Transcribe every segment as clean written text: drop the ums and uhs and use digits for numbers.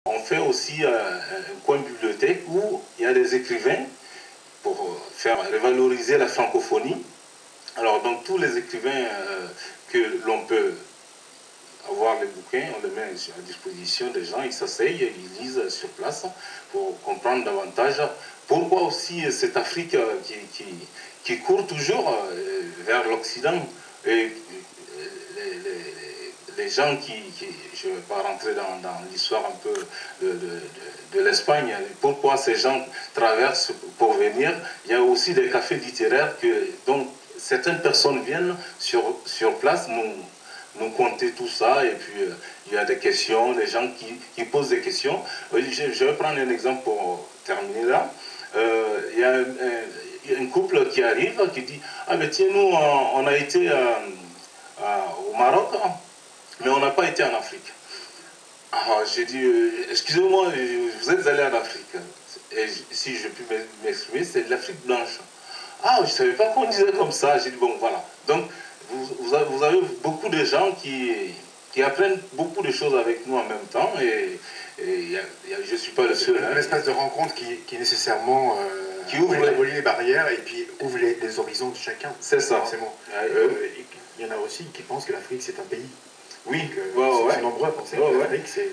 On fait aussi un coin bibliothèque où il y a des écrivains pour faire revaloriser la francophonie. Alors, donc, tous les écrivains que l'on peut avoir les bouquins, on les met à disposition des gens, ils s'asseyent, ils lisent sur place pour comprendre davantage pourquoi aussi cette Afrique qui court toujours vers l'Occident. Et les gens je ne vais pas rentrer dans l'histoire un peu de l'Espagne, pourquoi ces gens traversent pour venir. Il y a aussi des cafés littéraires dont certaines personnes viennent sur place nous conter tout ça, et puis il y a des questions, des gens qui posent des questions. Je vais prendre un exemple pour terminer là. Il y a un couple qui arrive, qui dit « Ah mais tiens, nous on a été au Maroc, mais on n'a pas été en Afrique. » Alors j'ai dit « Excusez-moi, vous êtes allé en Afrique. » Et si je puis m'exprimer, c'est l'Afrique blanche. « Ah, je ne savais pas qu'on disait comme ça. » J'ai dit « Bon, voilà. » Donc, vous avez beaucoup de gens qui apprennent beaucoup de choses avec nous en même temps, et je ne suis pas le seul. Un espace de rencontre qui nécessairement qui ouvre les barrières et puis ouvre les horizons de chacun. C'est ça. Il y en a aussi qui pensent que l'Afrique c'est un pays. Oui, ils sont nombreux à penser que l'Afrique c'est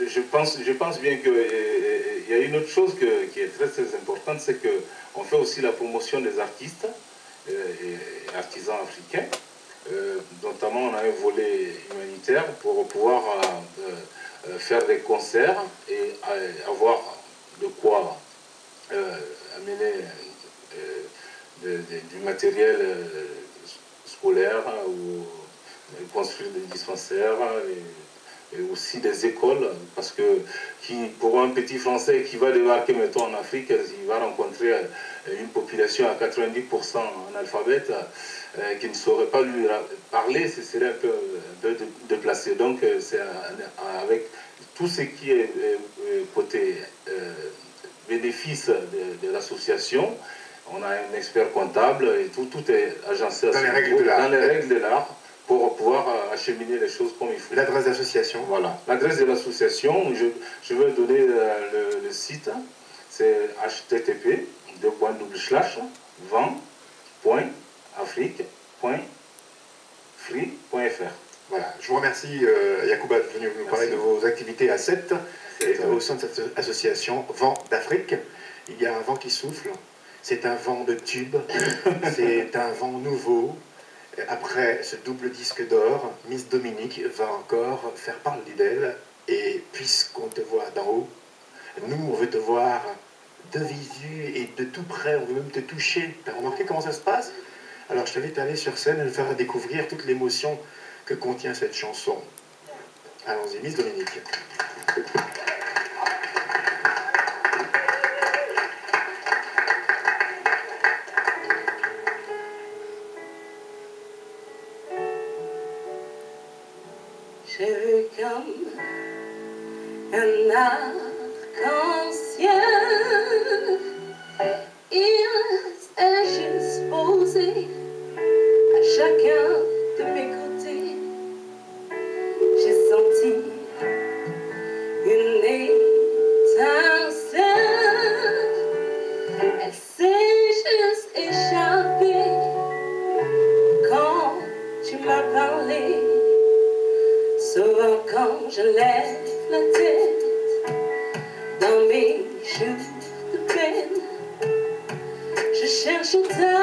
je pense bien qu'il y a une autre chose qui est très très importante, c'est qu'on fait aussi la promotion des artistes et artisans africains. Notamment, on a un volet humanitaire pour pouvoir faire des concerts et avoir de quoi amener du matériel scolaire ou construire des dispensaires et aussi des écoles, parce que pour un petit Français qui va débarquer, mettons, en Afrique, il va rencontrer une population à 90% analphabète qui ne saurait pas lui parler, ce serait un peu déplacé. Donc c'est avec tout ce qui est côté bénéfice de l'association, on a un expert comptable et tout est agencé dans les règles de l'art, pour pouvoir acheminer les choses comme il faut. L'adresse d'association. Voilà. L'adresse de l'association, je vais donner le site, c'est http://vent.afrique.free.fr. Voilà. Je vous remercie, Yacouba, de venir nous parler de vos activités à 7 au sein de cette association Vent d'Afrique. Il y a un vent qui souffle, c'est un vent de tube, c'est un vent nouveau. Après ce double disque d'or, Miss Dominique va encore faire parler d'elle. Et puisqu'on te voit d'en haut, nous on veut te voir de visu et de tout près, on veut même te toucher. T'as remarqué comment ça se passe? Alors je t'invite à aller sur scène et nous faire découvrir toute l'émotion que contient cette chanson. Allons-y, Miss Dominique. J'ai vu comme un arc-en-ciel, il est juste posé à chacun de mes côtés. J'ai senti une étincelle, elle s'est juste échappée quand tu m'as parlé. Souvent quand je lève la tête dans mes jours de peine, je cherche ta